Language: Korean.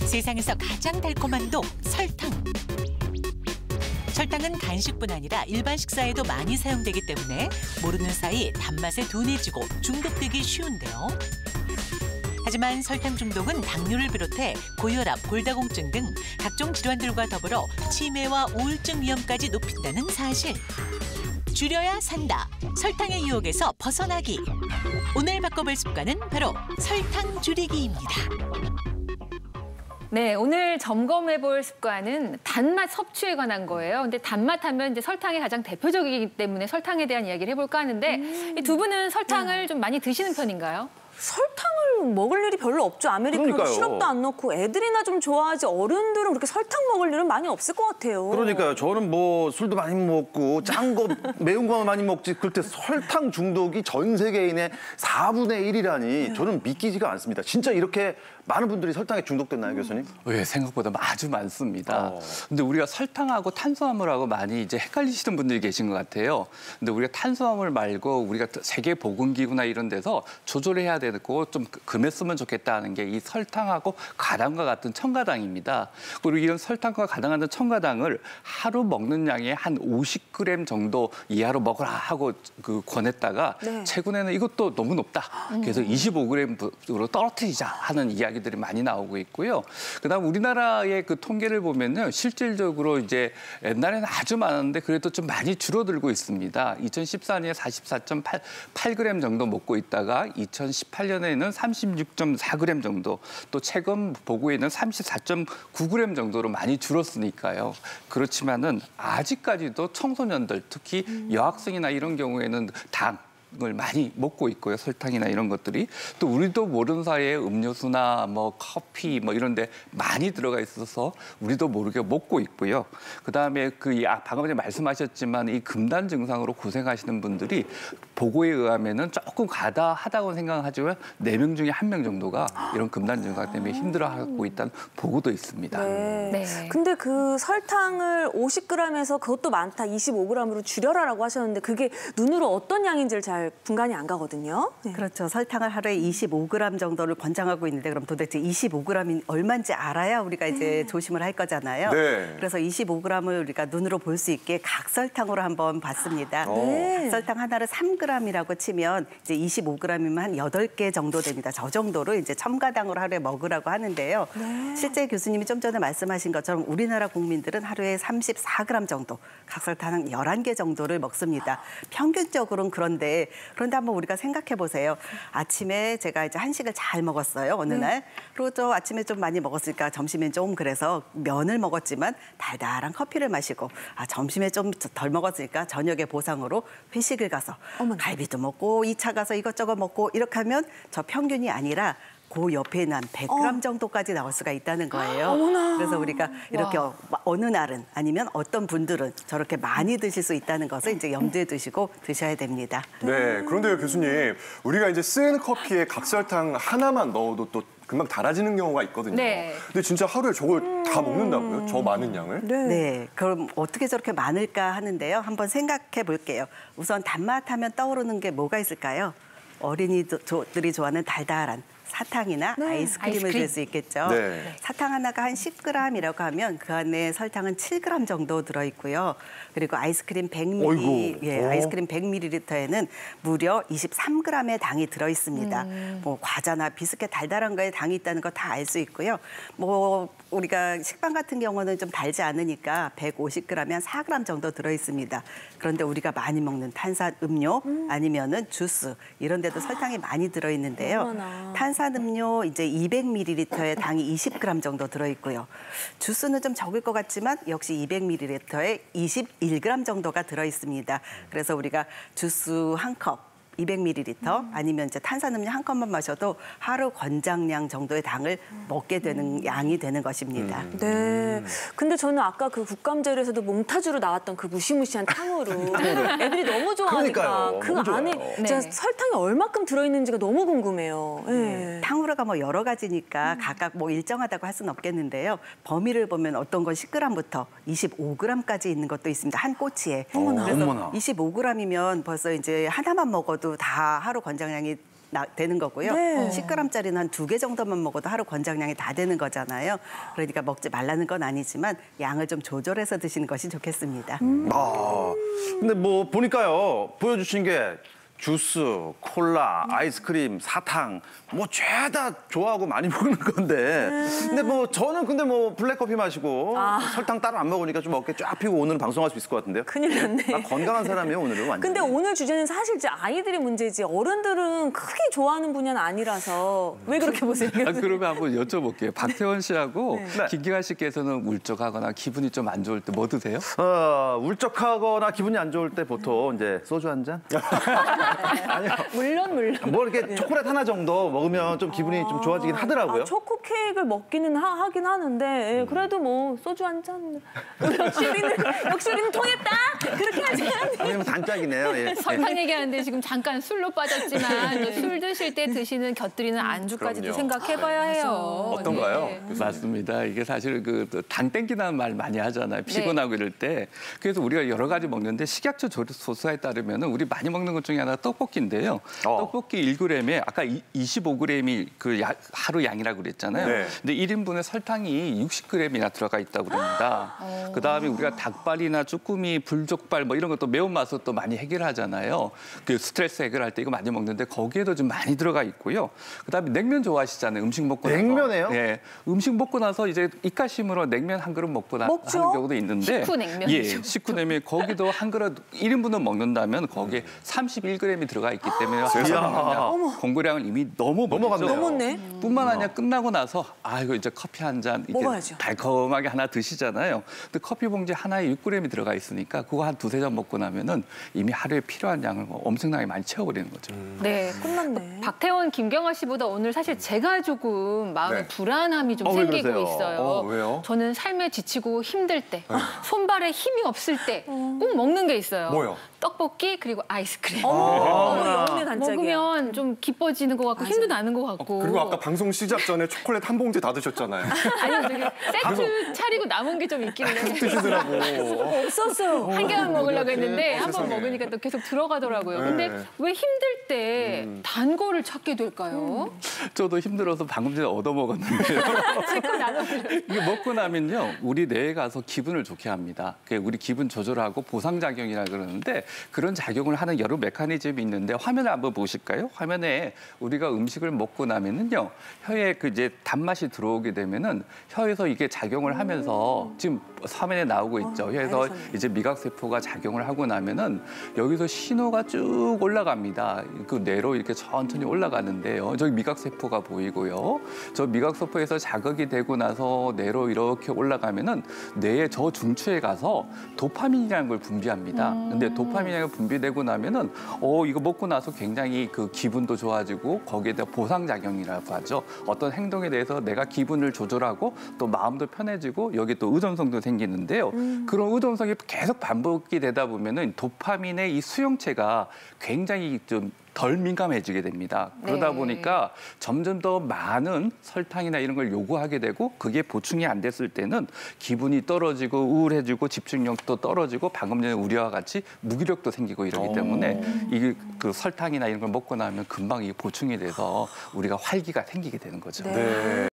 세상에서 가장 달콤한 독, 설탕. 설탕은 간식뿐 아니라 일반 식사에도 많이 사용되기 때문에 모르는 사이 단맛에 둔해지고 중독되기 쉬운데요. 하지만 설탕 중독은 당뇨를 비롯해 고혈압, 골다공증 등 각종 질환들과 더불어 치매와 우울증 위험까지 높인다는 사실. 줄여야 산다. 설탕의 유혹에서 벗어나기. 오늘 바꿔볼 습관은 바로 설탕 줄이기입니다. 네, 오늘 점검해볼 습관은 단맛 섭취에 관한 거예요. 근데 단맛 하면 이제 설탕이 가장 대표적이기 때문에 설탕에 대한 이야기를 해볼까 하는데 이 두 분은 설탕을 좀 많이 드시는 편인가요? 설탕을 먹을 일이 별로 없죠. 아메리카노 시럽도 안 넣고 애들이나 좀 좋아하지 어른들은 그렇게 설탕 먹을 일은 많이 없을 것 같아요. 그러니까요. 저는 뭐 술도 많이 먹고 짠 거, 매운 거 많이 먹지. 그럴 때 설탕 중독이 전 세계인의 4분의 1이라니 저는 믿기지가 않습니다. 진짜 이렇게 많은 분들이 설탕에 중독됐나요, 교수님? 예, 생각보다 아주 많습니다. 근데 우리가 설탕하고 탄수화물하고 많이 이제 헷갈리시는 분들이 계신 것 같아요. 근데 우리가 탄수화물 말고 우리가 세계보건기구나 이런 데서 조절해야 되고 좀 금했으면 좋겠다는 게 이 설탕하고 가당과 같은 첨가당입니다. 그리고 이런 설탕과 가당하는 첨가당을 하루 먹는 양의 한 50g 정도 이하로 먹으라 하고 권했다가 최근에는 이것도 너무 높다. 그래서 25g으로 떨어뜨리자 하는 이야기들이 많이 나오고 있고요. 그다음 우리나라의 그 통계를 보면요, 실질적으로 이제 옛날에는 아주 많았는데 그래도 좀 많이 줄어들고 있습니다. 2014년에 44.8g 정도 먹고 있다가 2018년에는 36.4g 정도, 또 최근 보고에는 34.9g 정도로 많이 줄었으니까요. 그렇지만은 아직까지도 청소년들, 특히 여학생이나 이런 경우에는 을 많이 먹고 있고요. 설탕이나 이런 것들이. 또 우리도 모르는 사이에 음료수나 뭐 커피 뭐 이런 데 많이 들어가 있어서 우리도 모르게 먹고 있고요. 그다음에 방금 전에 말씀하셨지만 이 금단 증상으로 고생하시는 분들이 보고에 의하면은 조금 과다하다고 생각하지만 4명 중에 1명 정도가 이런 금단 증상 때문에 힘들어하고 있다는 보고도 있습니다. 네. 근데 그 설탕을 50g에서 그것도 많다, 25g으로 줄여라라고 하셨는데 그게 눈으로 어떤 양인지를 잘 분간이 안 가거든요. 네. 그렇죠. 설탕을 하루에 25g 정도를 권장하고 있는데 그럼 도대체 25g이 얼마인지 알아야 우리가 이제 조심을 할 거잖아요. 네. 그래서 25g을 우리가 눈으로 볼 수 있게 각설탕으로 한번 봤습니다. 각설탕 하나를 3g이라고 치면 이제 25g이면 한 8개 정도 됩니다. 저 정도로 이제 첨가당으로 하루에 먹으라고 하는데요. 실제 교수님이 좀 전에 말씀하신 것처럼 우리나라 국민들은 하루에 34g 정도, 각설탕 11개 정도를 먹습니다. 평균적으로는 그런데 한번 우리가 생각해 보세요. 아침에 제가 이제 한식을 잘 먹었어요, 어느 날. 그리고 또 아침에 좀 많이 먹었으니까 점심엔 좀 그래서 면을 먹었지만 달달한 커피를 마시고 점심에 좀 덜 먹었으니까 저녁에 보상으로 회식을 가서 갈비도 먹고 2차 가서 이것저것 먹고 이렇게 하면 저 평균이 아니라 그 옆에는 한 100g 정도까지 나올 수가 있다는 거예요. 그래서 우리가 이렇게 어느 날은 아니면 어떤 분들은 저렇게 많이 드실 수 있다는 것을 이제 염두에 두시고 드셔야 됩니다. 네, 그런데요, 교수님. 우리가 이제 쓴 커피에 각설탕 하나만 넣어도 또 금방 달아지는 경우가 있거든요. 근데 진짜 하루에 저걸 다 먹는다고요? 저 많은 양을? 네, 그럼 어떻게 저렇게 많을까 하는데요. 한번 생각해 볼게요. 우선 단맛 하면 떠오르는 게 뭐가 있을까요? 어린이들이 좋아하는 달달한 사탕이나 아이스크림을 줄 수 있겠죠. 사탕 하나가 한 10g이라고 하면 그 안에 설탕은 7g 정도 들어있고요. 그리고 아이스크림 100ml, 아이스크림 100ml에는 무려 23g의 당이 들어있습니다. 뭐 과자나 비스켓 달달한 거에 당이 있다는 거 다 알 수 있고요. 뭐 우리가 식빵 같은 경우는 좀 달지 않으니까 150g에 한 4g 정도 들어있습니다. 그런데 우리가 많이 먹는 탄산 음료 아니면은 주스 이런 데도 설탕이 많이 들어있는데요. 탄산음료 이제 200ml에 당이 20g 정도 들어있고요. 주스는 좀 적을 것 같지만 역시 200ml에 21g 정도가 들어있습니다. 그래서 우리가 주스 한 컵 200ml 아니면 이제 탄산음료 한 컵만 마셔도 하루 권장량 정도의 당을 먹게 되는 양이 되는 것입니다. 네. 근데 저는 아까 그 국감제에서도 몽타주로 나왔던 그 무시무시한 탕후루 애들이 너무 좋아하니까 그 안에 진짜 설탕이 얼마큼 들어있는지가 너무 궁금해요. 탕후루가 뭐 여러 가지니까 각각 뭐 일정하다고 할 수는 없겠는데요. 범위를 보면 어떤 건 10g부터 25g까지 있는 것도 있습니다. 한 꼬치에. 그래서 25g이면 벌써 이제 하나만 먹어도 다 하루 권장량이 되는 거고요. 네. 10g짜리는 한 2개 정도만 먹어도 하루 권장량이 다 되는 거잖아요. 그러니까 먹지 말라는 건 아니지만 양을 좀 조절해서 드시는 것이 좋겠습니다. 근데 뭐 보니까요, 보여주신 게 주스, 콜라, 아이스크림, 사탕 뭐 죄다 좋아하고 많이 먹는 건데 근데 뭐 저는 뭐 블랙커피 마시고 설탕 따로 안 먹으니까 좀 어깨 쫙 펴고 오늘 방송할 수 있을 것 같은데요. 큰일 났네. 건강한 사람이에요 오늘은 완전. 근데 오늘 주제는 사실 이제 아이들이 문제지 어른들은 크게 좋아하는 분야는 아니라서 왜 그렇게 보세요? 그러면 한번 여쭤볼게요. 박태원 씨하고 네. 김기환 씨께서는 울적하거나 기분이 좀 안 좋을 때 뭐 드세요? 울적하거나 기분이 안 좋을 때 보통 이제 소주 한 잔? 아니요. 물론. 뭐 이렇게 초콜릿 하나 정도 먹으면 좀 기분이 좀 좋아지긴 하더라고요. 초코 케이크를 먹기는 하긴 하는데 예, 그래도 뭐 소주 한 잔. 역시 우리는 통했다. 그렇게 하지 않아요. 왜냐면 단짝이네요. 예. 설탕 얘기하는데 지금 잠깐 술로 빠졌지만 또술 드실 때 드시는 곁들이는 안주까지도 그럼요. 생각해봐야 해요. 어떤가요? 네. 맞습니다. 이게 사실 당 땡기다는 말 많이 하잖아요. 피곤하고 이럴 때. 그래서 우리가 여러 가지 먹는데 식약처 조사에 따르면 우리 많이 먹는 것 중에 하나 떡볶이인데요. 떡볶이 1g에 아까 25g이 그 하루 양이라고 그랬잖아요. 네. 근데 1인분에 설탕이 60g이나 들어가 있다고 그럽니다. 그다음에 우리가 닭발이나 쭈꾸미, 불족발 뭐 이런 것도 매운맛으로 또 많이 해결하잖아요. 그 스트레스 해결할 때 이거 많이 먹는데 거기에도 좀 많이 들어가 있고요. 그다음에 냉면 좋아하시잖아요. 음식 먹고 나서. 냉면이에요? 네. 음식 먹고 나서 이제 입가심으로 냉면 한 그릇 먹고 먹죠? 하는 경우도 있는데 식후 냉면. 예, 식후 냉면 거기도 한 그릇 1인분을 먹는다면 거기에 31g이 들어가 있기 때문에 공고량을 이미 넘어갔네요. 넘었네. 뿐만 아니라 끝나고 나서 이거 이제 커피 한 잔 이렇게 먹어야죠. 달콤하게 하나 드시잖아요. 근데 커피 봉지 하나에 6g이 들어가 있으니까 그거 한 2-3잔 먹고 나면은 이미 하루에 필요한 양을 엄청나게 많이 채워버리는 거죠. 네. 끝났네. 박태원, 김경아 씨보다 오늘 사실 제가 조금 마음에 네. 불안함이 좀 왜 생기고 그러세요? 있어요. 왜요? 저는 삶에 지치고 힘들 때, 손발에 힘이 없을 때 꼭 먹는 게 있어요. 뭐요? 떡볶이 그리고 아이스크림. 영혼의 단짝이야. 먹으면 좀 기뻐지는 것 같고 힘도 나는 것 같고. 그리고 아까 방송 시작 전에 초콜릿 한 봉지 다 드셨잖아요. 아니 저기 세트 차리고 남은 게 좀 있길래 드시더라고. 없었어요. 한 개만 먹으려고 했는데 한 번 세상에. 먹으니까 또 계속 들어가더라고요. 네. 근데 왜 힘들 때 단 거를 찾게 될까요? 저도 힘들어서 방금 전에 얻어 먹었는데요. 제거 나눠드려요. 이게 먹고 나면요, 우리 뇌에 가서 기분을 좋게 합니다. 그게 우리 기분 조절하고 보상작용이라 그러는데 그런 작용을 하는 여러 메커니즘이 있는데 화면을 한번 보실까요? 화면에 우리가 음식을 먹고 나면은요, 혀에 그 이제 단맛이 들어오게 되면은 혀에서 이게 작용을 하면서 지금 화면에 나오고 있죠. 혀에서 이제 미각세포가 작용을 하고 나면은 여기서 신호가 쭉 올라갑니다. 그 뇌로 이렇게 천천히 올라가는데요. 저기 미각세포가 보이고요. 저 미각세포에서 자극이 되고 나서 뇌로 이렇게 올라가면은 뇌의 저 중추에 가서 도파민이라는 걸 분비합니다. 근데 도파민이 분비되고 나면은 이거 먹고 나서 굉장히 그 기분도 좋아지고 거기에 대한 보상작용이라고 하죠. 어떤 행동에 대해서 내가 기분을 조절하고 또 마음도 편해지고 여기 또 의존성도 생기는데요. 그런 의존성이 계속 반복이 되다 보면은 도파민의 이 수용체가 굉장히 좀 덜 민감해지게 됩니다. 그러다 보니까 점점 더 많은 설탕이나 이런 걸 요구하게 되고 그게 보충이 안 됐을 때는 기분이 떨어지고 우울해지고 집중력도 떨어지고 방금 전에 우리와 같이 무기력도 생기고 이러기 때문에 이게 그 설탕이나 이런 걸 먹고 나면 금방 이게 보충이 돼서 우리가 활기가 생기게 되는 거죠. 네.